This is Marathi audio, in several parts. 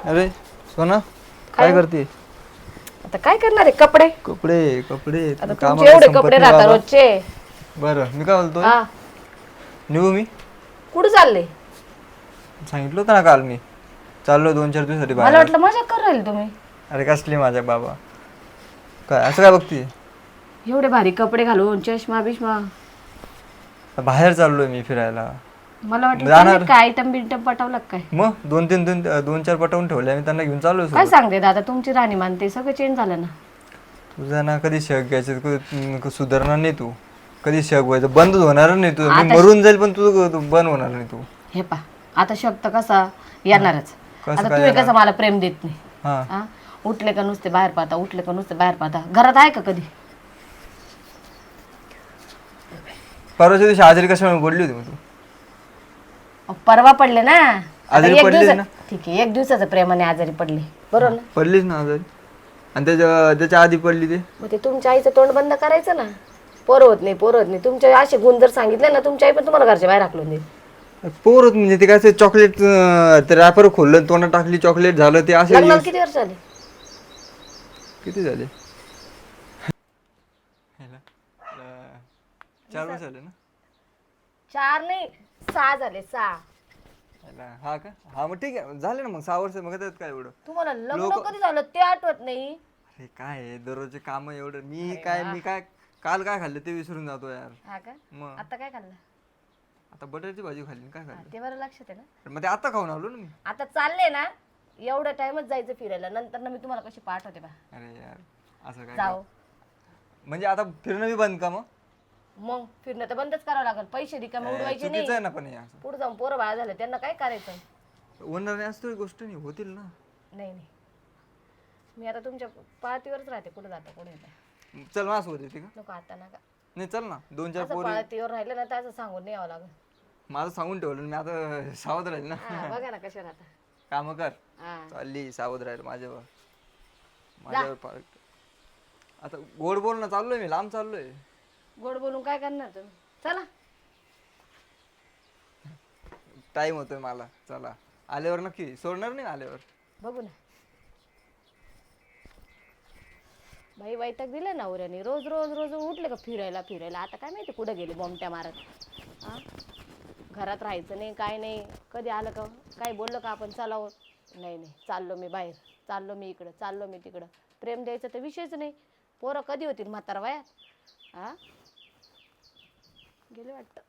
अरे सोना काय करते? आता काय करणार आहे? कपडे कपडे कपडे आता तुमचे एवढे कपडे राहतात रोजचे. बरं मी काय बोलतोय, हा निघू मी? कुठे चालले? सांगितलं होतं ना काल मी चाललो 2-4 दिवसासाठी मला बाहेर. वाटलं मजा कर राहील तुम्ही. अरे कसली माझ्या बाबा, काय असं काय बघती? एवढे भारी कपडे घालून चष्मा बिष्मा. बाहेर चाललोय मी फिरायला. मला वाटलं जाणार. त्यांनी काय आयटम बिटम पटवलं काय? मग 2-4 पटवून ठेवले मी, त्यांना घेऊन चाललोय काय सोबत. सांगते दादा, तुमची राणी मानते सगळं चेंज झालं ना. तुझा ना कधी शक घ्यायचं सुधारणार नाही तू. कधी शक व्हायचं बंद होणार नाही तू. मी आता मरून जाईल पण तुझं बंद होणार नाही तू. हे पा आता शक्त कसा येणारच. कसं आता काय तुम्ही कसं मला प्रेम देत नाही. हा हा उठले का नुसते बाहेर पाहता, उठले का नुसते बाहेर पाहता. घरात आहे का कधी? परवाच्या दिवशी आजारी कशामुळे पडली होती मग तू? परवा पडले ना. आता आजारी एक पडलीस दिवस ना? ठीक आहे, 1 दिवसाचं प्रेमाने आजारी पडले बरोबर ना. पडलीच ना आजारी. आणि त्याच्या आधी पडली ते. मग ते तुमच्या आईचं तोंड बंद करायचं ना. पोरं होत नाही, पोरं होत नाही. तुमचे असे गुण जर सांगितले ना, तुमची आई पण तुम्हाला घरच्या बाहेर हाकलून देईल. पोर होत म्हणजे ते काय चॉकलेट रॅपर खोललं तोंडात टाकली चॉकलेट झालं ते असं. लग्नाला किती वर्ष झाले? किती झाले? 4 वर्ष झाले ना. 4 नाही 6 झाले 6. हा का? हा मग ठीक आहे झाले ना मग 6 वर्ष. मग त्यात काय एवढं? तुम्हाला लग्न कधी झालं ते आठवत नाही? अरे काय आहे, दररोजचे काम एवढं. मी काय काल काय खाल्लं ते विसरून जातो यार. हा का? मग आता काय खाल्लं? आता बटाट्याची भाजी खाल्ली. काय खाल्लं? ते बरं लक्षात आहे ना. मग ते आता खाऊन आलो ना मी. आता चालले ना, एवढा टाइमच जायचं फिरायला. नंतर ना मी तुम्हाला कशी पाठवते बा. अरे यार असं काय जाओ. म्हणजे आता फिरणं बी बंद का? मग फिरणं तर बंदच करावं लागेल. पैसे रिकामे उडवायचे चुकीचं आहे नाही. ना पण हे असं. पुढे जाऊन पोरं बाळा झालं त्यांना काय करायचं? होणार नाही असं गोष्ट नाही, होतील ना. नाही नाही, मी आता तुमच्या पाळतीवरच राहते. कुठे जाता कुठे येता. चल माझ्यासोबत येते का? नको आता नका. नाही चल ना 2-4 असं पोरी. पाळतीवर राहिलं ना तर असं सांगून नाही यावं लागेल. माझं सांगून ठेवलं मी आता सावध राहील ना. हा, बघा ना कशा राहता. काम कर. हा चालली सावध राहील माझ्यावर पार्ट. आता गोड बोलणं चाललोय मी, लांब चाललोय. गोड बोलून काय करणार तुम्ही? चला. टाइम होतोय मला. चला आल्यावर नक्की सोडणार नाही. आल्यावर बघू ना. बाई वैताग दिला ना उऱ्याने. रोज रोज रोज उठले का फिरायला फिरायला. आता काय माहिती कुठं गेले बॉम्बट्या मारत. हा घरात राहायचं नाही काय नाही. कधी आलं का काय बोललं का आपण चालावं. नाही नाही, चाललो मी बाहेर, चाललो मी इकडं, चाललो मी तिकडं. प्रेम द्यायचं तर विषयच नाही. पोरं कधी होतील म्हातारा वयात? हा गेले वाटतं.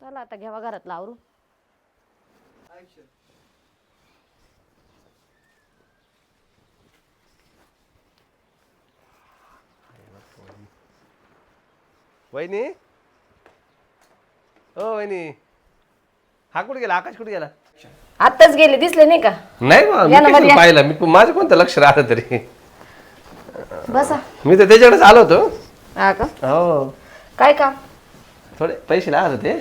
चला आता घ्यावा घरातलं आवरून. वहिनी, ओ वहिनी, हा कुठे गेला? आकाश कुठे गेला? आत्ताच गेले, दिसले नाही का? नाही बा, मी या ना कशाला मध्ये या. पाहिलं. मी माझं कोणतं लक्ष राहतं तरी. बसा. मी तर त्याच्याकडेच आलो होतो. हा का? हो, काय काम? थोडे पैसे लागत होते.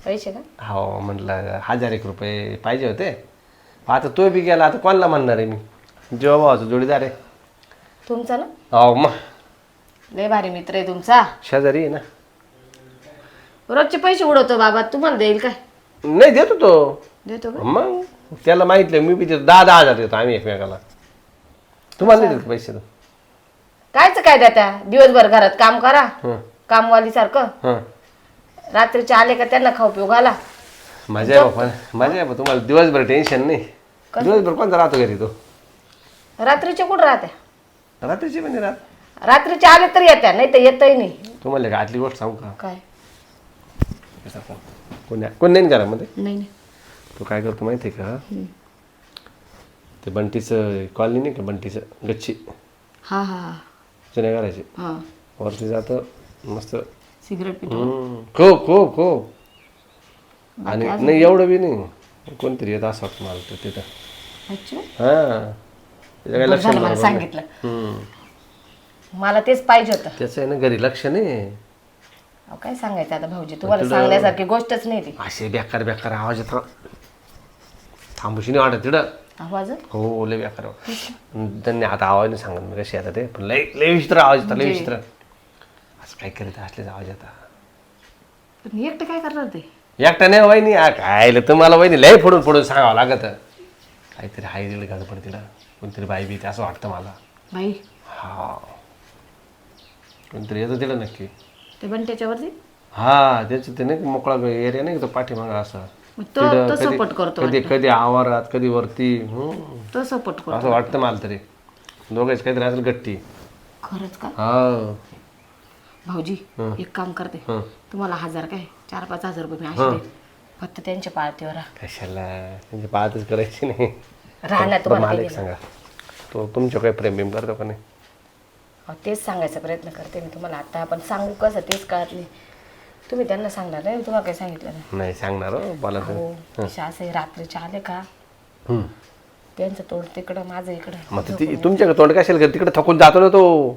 पैसे का? हो म्हटलं 1000 रुपये पाहिजे होते. आता तो बी गेला, आता कोणाला म्हणणार आहे मी? जेव्हा भावाचा जोडीदार आहे. तुमचा ना? हो मग लय भारी मित्र आहे तुमचा. शेजारी आहे ना. रोजचे पैसे उडवतो बाबा. तुम्हाला देईल काय? नाही देतो तो. देतो का? मग त्याला माहितलं मी बी देतो. 10,000 देतो आम्ही एकमेकाला. तुम्हाला नाही देत पैसे? कायच काय देता? दिवसभर घरात काम करा हं कामवाली सारखं. हं. रात्रीचे आले का त्यांना खाऊ पिऊ घाला. मजा आहे बाबा, मजा आहे. तुम्हाला दिवसभर टेन्शन नाही. दिवसभर कोणता राहतो घरी तो? रात्रीचे कुठं राहत्या? रात्रीची पण नाही राहत. रात्रीचे आले तर येत्या, नाही तर येतही नाही. तुम्हाला एक आतली गोष्ट सांगू का? काय? कोण नाही ना घरामध्ये. नाही नाही. तो काय करतो माहिती आहे का? ते बंटीचं कॉलनी नाही का, बंटीचं गच्ची हा हा हा जुन्या घराची हा. वरती जातं मस्त. सिगरेट पितो. खूप खूप खूप. आणि नाही एवढं बी नाही. कोणतरी येत असं वाटतं मला तर तिथं. अच्छा. हां त्याचं काही लक्ष झालं मला नाही. सांगितलं. मला तेच पाहिजे होतं. त्याचं आहे ना घरी लक्ष नाही. अहो, काय सांगायचं आता भाऊजी, तुम्हाला सांगण्यासारखी गोष्टच नाही ती. असे बेकार बेकार आवाज येतो. थांबूशी नाही वाटत तिथं. आवाज? हो लय बेकार. त्यांनी आता आवाज नाही सांगत मी कशी येतात ते, पण लय लय विचित्र आवाज येतात. लय विचित्र. असं काय करीत असलेच आवाज येतात. पण एकटं काय करणार ते? एकटा नाही वहिनी. काय तुम्हाला वहिनी लय फोडून फोडून सांगावं लागत. काहीतरी हाय दिलं गडबड तिला, कोणतरी बाई बी असं वाटतं मला. बाई हा कोणतरी येतं तिला नक्की. ते पण त्याच्यावरती हा त्याचं ते नाही मोकळा एरिया नाही तो पाठीमागा असा, मग तो तो सपोर्ट करतो कधी कधी आवारात कधी वरती. तो सपोर्ट करतो असं वाटतं मला तरी. दोघांच काहीतरी असेल गट्टी. खरंच का हा भाऊजी एक काम करते हं. तुम्हाला 1000 काय 4-5 हजार रुपये मी असे देईन. फक्त त्यांच्या पाळतीवर राहा. कशाला त्यांची पाहतच करायची नाही. राहणार बरं, तुम्हाला मला काही एक सांगा, तो तुमच्या काही प्रेम बिम करतो का नाही? अहो, तेच सांगायचा प्रयत्न करते मी तुम्हाला आता. आपण सांगू कसं तेच कळत नाही. तुम्ही त्यांना सांगणार नाही, मी तुम्हाला काही सांगितलं नाही. नाही सांगणार हो मला तर. हो असं रात्रीचे आले का हम्म. त्यांचं तोंड तिकडं माझं इकडं. मग ती तुमच्याकडे तोंड कशाला करेल? तिकडे थकून जातो ना तो,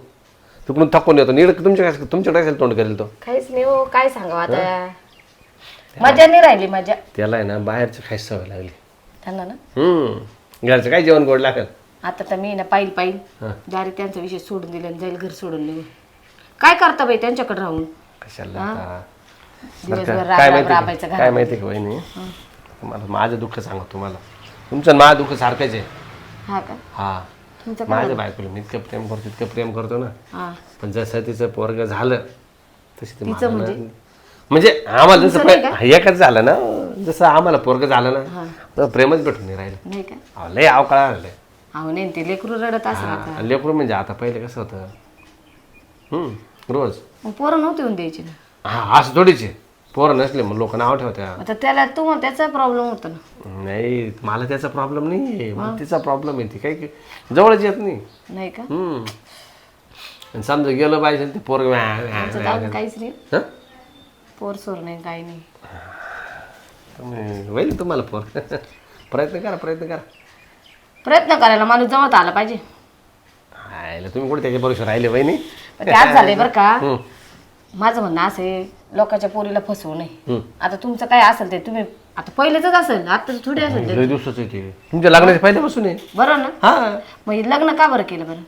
तिकडून थकून येतो नीड तुमच्याकडे कशाला तोंड करेल तो? काहीच नाही हो, काय सांगावं आता. मजा नाही राहिली मजा त्याला आहे ना बाहेरचं खायची सवय लागली. त्यांना ना. घरचं काय जेवण गोड लागेल. आता तर मी ना पाहिल डायरेक्ट त्यांचा विषय सोडून दिला आणि जाईल घर सोडून निघून. काय करता बाई त्यांच्याकडे राहून? कशाला आता? दिवसभर काय राबायचं माहिती घरात. काय माहिती का वहिनी, मला माझं दुःख सांगा तुम्हाला. तुमचं आणि माझं दुःख सारखंच आहे. हा का हा तुमचं काय? माझ्या बायकोला मी इतकं प्रेम करतो ना, हा पण जसं तिचं पोरग झालं तशी ते तिचं मला म्हणजे? ना- म्हणजे आम्हाला जसं तुमचं नाही एकच झालं ना, जसं आम्हाला पोरग झालं ना तर प्रेमच भेटून नाही राहिलं. नाही का? अहो, लय अवकाळा आलंय. अहो नाही ते लेकरू रडत असं आता. लेकरू म्हणजे आता पहिले कसं होतं रोज मग पोरं नव्हते येऊन द्यायची ना. हा असं थोडीचे पोरं नसले मग लोक नाव ठेवत्या. आता त्याला त्याचा प्रॉब्लेम होता ना. नाही मला त्याचा प्रॉब्लेम नाही आहे, मला तिचा प्रॉब्लेम आहे. ती काही जवळच येत नाही. नाही का? आणि समजा गेलं पाहिजे ते पोरग आमचं जाऊन काहीच नाही. पोर सोर नाही काही नाही. होईल तुम्हाला पोर. प्रयत्न करा. प्रयत्न करायला माणूस जवळ आला पाहिजे. हायला तुम्ही कुठे त्याच्या बरोबर राहिले वहिनी? पण ते आज झालंय बरं का. माझं म्हणणं असं आहे लोकांच्या पोरीला फसवू नये. आता तुमचं काय असेल ते तुम्ही आता पहिलेच असेल आता थोडी असेल ते. लय दिवसाचं आहे ते. तुमच्या लग्नाच्या पहिल्यापासून आहे. बरं ना. हा मग लग्न का बरं केलं बरं?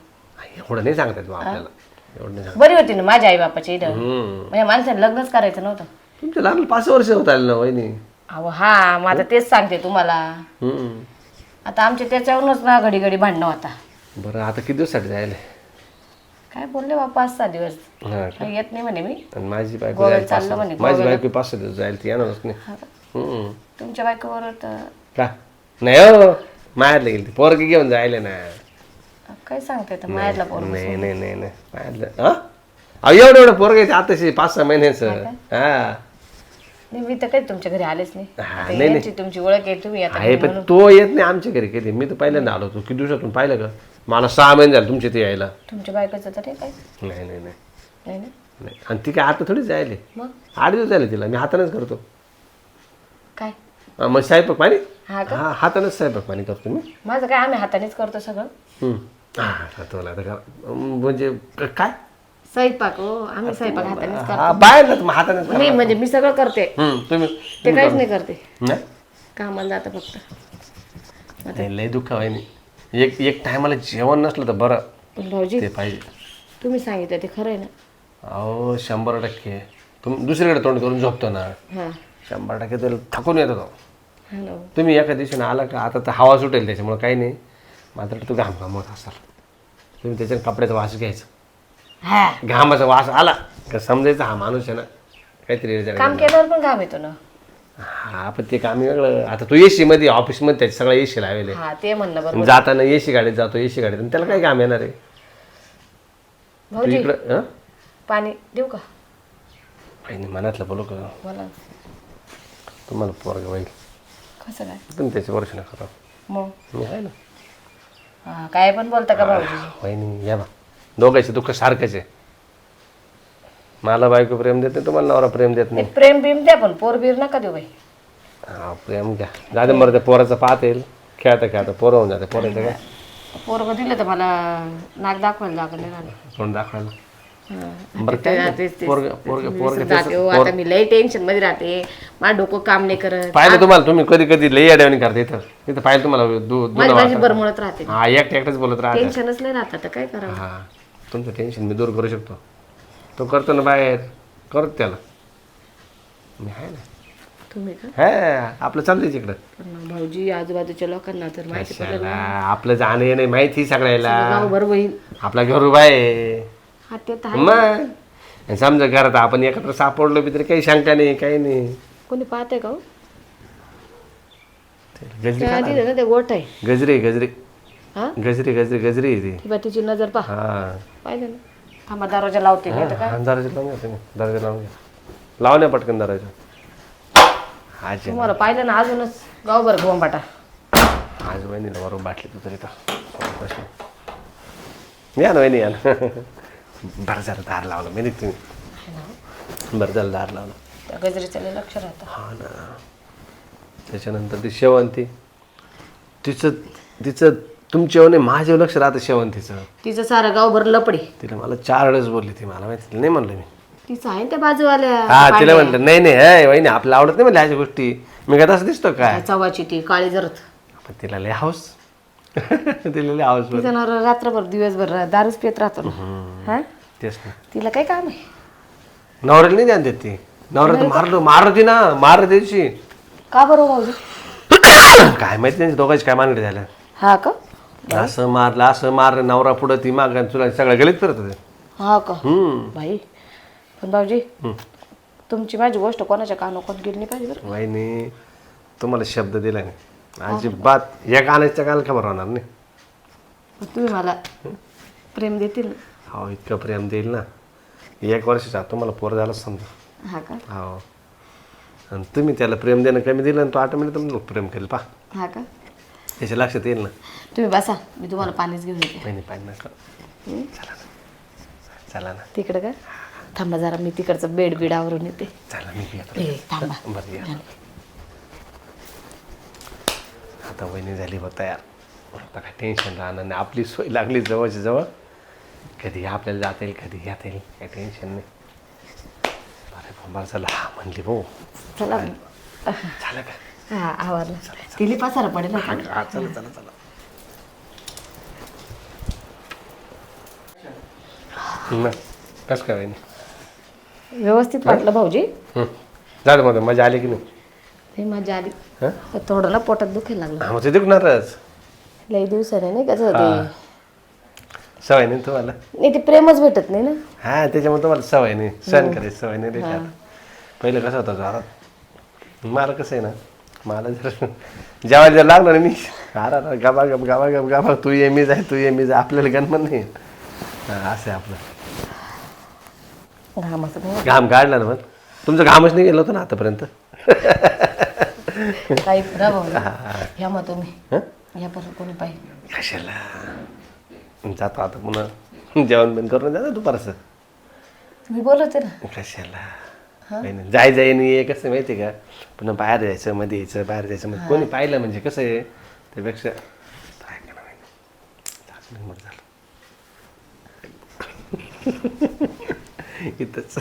एवढं नाही सांगता येत बा आपल्याला. एवढं नाही सांगता. बरी होती ना माझ्या आई बापाची इथं. म्हणजे माणसाने लग्नच करायचं नव्हतं. तुमच्या लग्नाला 5 वर्ष होत आले ना वहिनी. अहो हा माझं तेच सांगते तुम्हाला. आता आमच्या त्याच्यावरूनच ना घडी घडी भांडणं होता. बरं आता किती दिवसासाठी जायला? काय बोलले बा 5-6 दिवस. हा काही येत नाही म्हणे मी. आणि माझी बायको गोव्याला जायला चाललं म्हणे, माझी बायको 5-6 दिवस जायला ती येणारच नाही. हा का? तुमच्या बायकोवर तर का नाही हो माहेरला गेली ती पोरगी घेऊन जायला ना. काय सांगते तर माहेरला पोर. नाही माहेरला हा एवढं पोरग आहे आताशी 5-6 महिन्याचं. हा मी तर काही तुमच्या घरी आलेच नाही. हा, आता नाही, यांची तुमची ओळख आहे तुम्ही आता आहे पण तो येत नाही आमच्या घरी कधी. मी तर पहिल्यांदा आलो होतो. किती दिवसातून पाहिलं का? मला 6 महिने झाले तुमच्या ते यायला. तुमच्या बायकोचं तर काय नाही नाही ना. नाही आणि ती काय आता थोडीच जायले. मग 8 दिवस झाले तिला. मी हातानेच करतो. काय मग स्वयंपाक पाणी हा का? हा हातानेच स्वयंपाक पाणी करतो मी. माझं काय आम्ही हातानेच करतो सगळं. हा तुला आता म्हणजे काय स्वयंपाक हो आम्ही स्वयंपाक हातानेच करतो. हा बाहेर ना मग हातानेच करा. नाही म्हणजे मी सगळं करते. तुम्ही ते काहीच नाही करते. नाही कामाला जातं फक्त. नाही, लय दुःख आहे नाही. एक टायमाला जेवण नसलं तर बरं पण भाऊजी ते पाहिजे. तुम्ही सांगितलं ते खरं आहे ना. अहो 100% तुम्ही दुसरीकडे तोंड करून झोपतो ना. हां 100% त्याला थकून येतो तो. हा ना. तुम्ही एका दिवशीनं आला का आता तर हवा सुटेल त्याच्यामुळे काही नाही. मात्र तो घाम घामत असाल तुम्ही त्याच्या कपड्याचा वास घ्यायचा. हा घामाचा वास आला का समजायचा हा माणूस आहे ना काहीतरी काम केल्यावर पण घाम येतो ना. हा पण ते काम वेगळं. आता तू एसी मध्ये ऑफिसमध्ये त्याचे सगळं एसी लावले. हा ते म्हणलं बरोबर. जाताना एसी गाडीत जातो एसी गाडीत आणि त्याला काय काम येणार आहे? तू भाऊजी इकडं पाणी देऊ का? काही मनातलं बोलू का? मला तुम्हाला पोरग होईल कसं काय पण त्याच्या वर्ष नका मग मी आहे ना. हा काय पण बोलता का भाऊजी? वहिनी या बा दोघांचे दुःख सारखंच आहे. मला बायको प्रेम देते तुम्हाला नवरा प्रेम देत नाही. प्रेम बिम द्या पण पोर बीर नका देऊ बाई. हा प्रेम घ्या जाते बरं त्या पोराचं पाहत येईल खेळता पोरं होऊन जाते. पोराचं काय पोरग दिलं तर मला नाक दाखवायला जागा नाही राहिलं. तोंड दाखवायला हा. बरं काय जाते हो आता मी लई टेन्शन मध्ये राहते. माझं डोकं काम नाही करत. पाहिलं तुम्हाला तुम्ही कधी कधी लई अडवणी करता इथं पाहिलं तुम्हाला माझी माझी बरमळत राहते. हा एकटेच बोलत राहते. टेन्शनच नाही राहत आता काय करावं. हा तुमचं टेन्शन मी दूर करू शकतो. तो करतो ना बाहेर करत त्याला मी आहे ना. तुम्ही का हा आपलं चाललंय तिकडं. पण मग भाऊजी आजूबाजूच्या लोकांना तर माहिती पडलं कशाला? ना आपलं जाणं येणं माहिती सगळ्याला. गाव बरोबर होईल. आपला घरोबा आहे हा ते तर आहे. मग. आणि समजा घरात आपण एकत्र सापडलो बी तरी काही शंका नाही काही नाही. कोणी पाहते का हो? गजरी त्या का आधी ना ते गोठ आहे गजरी गजरी हा गजरी गजरी गजरी आहे ती. ती बा तिची नजर पहा हा पाहिजे ना. थांबा दरवाजा लावते मी तर काय दरवाजा लावून घ्या तुम्ही. दरवाजा लावून घ्या. लावण्या पटकन दरवाजा. आज आहे ना. तुम्हाला पाहिलं ना अजूनच गावभर गोंबाटा. आज वहिनीला वरून बाटली तू तरी तर या ना वहिनी या ना. बरं झालं दार लावलं मी तुम्ही. बरं झालं दार लावलं. त्या गजरीचं लय लक्ष राहतं. हा ना. त्याच्यानंतर ती शेवंती तिचं तिचं तुमच्यावर नाही माझ्यावर लक्ष राहतं शेवंतीचं. तिचं सारं गावभर लपडी. तिला मला 4 वेळेस बोलली ती मला माहिती नाही म्हणलं मी. तिचं आहे ना त्या बाजूवाल्या हा तिला म्हटलं नाही नाही हे वहिनी आपलं आवडत नाही म्हणलं ह्याच्या गोष्टी. मी काय तसं दिसतो काय. चवाची ती काळी जरत. पण तिला लय हाऊस. तिला लय हाऊस. तिचा नवरा रात्रभर दिवसभर दारूच पित राहतो ना. हा तेच ना. तिला काय काम आहे? नवऱ्याला नाही ध्यान देत ती. नवऱ्याला मारलं ती ना मार दिवशी. का बरं भाऊजी? काय माहिती त्यांच्या दोघांची काय मानगडी झालं. हा का असं मारलं नवरा पुढं ती माग तुला सगळं गलीत करत होते. हा का भाई पण भाऊजी तुमची माझी गोष्ट कोणाच्या कानाकोन गेली नाही पाहिजे बरं. वहिनी तुम्हाला शब्द दिला नाही अजिबात या गाण्याच्या काल खबर होणार नाही. पण तुम्ही मला प्रेम देतील ना? हो इतकं प्रेम देईल ना. 1 वर्षाचा तुम्हाला पोर झालं समजा. हा का हो आणि तुम्ही त्याला प्रेम देणं कमी दिलं आणि तो ऑटोमॅटिक तुम्हाला प्रेम करेल पा. हा का त्याच्या लक्षात येईल ना. तुम्ही बसा मी तुम्हाला पाणीच घेऊन येते. वहिनी पाहिजे नसलं चला ना तिकडं का थांबा जरा मी तिकडचं बेड आवरून येते. चला मी येतो. थांबा बरं या आता वहिनी झाली बघ तयार. आता काय टेन्शन राहणार नाही. आपली सोय लागली जवळच्या जवळ. कधी आपल्याला जाता येईल कधी घेता येईल काही टेन्शन नाही. बरं चला हा म्हणली भाऊ चला झालं का. हा आवरलं तिली पसारा पडेल ना. हा चला चला चला. कसं काय वहिनी व्यवस्थित वाटलं भाऊजी. झालं मग मजा आली की नाही. हे मजा आली. हं? पण थोडं ना पोटात दुखायला लागलं. हा मग ते दुखणारच. लई दिवसाने नाही कसं ते सवय नाही तुम्हाला. नाही ते प्रेमच भेटत नाही ना. हा त्याच्यामुळे तुम्हाला सवय नाही सहन करायची सवय नाही रेखा. पहिलं कसं होतं जोरात मला कसं आहे ना मला जर जेवायला जर लागलं ना मी अरा गाबा गप गाबा गप गाबा तू ये मी जाय तू ये मी जाय आपल्याला गणपण नाही. हा असं आहे आपलं. घामाचं नाही घाम काढला ना पण तुमचं घामच नाही गेलं होतं ना आतापर्यंत. काही पुरा भाऊ या मग तुम्ही या परत कोणी पाहिजे कशाला जातो आता पुन्हा जेवण बंद करून जातो दुपारचं. तुम्ही बोलवते ना. कशाला जाय जाय नाही कसं माहिती आहे का. पुन्हा बाहेर जायचं मध्ये यायचं बाहेर जायचं मध्ये कोणी पाहिलं म्हणजे कसं आहे त्यापेक्षा झालं इथंच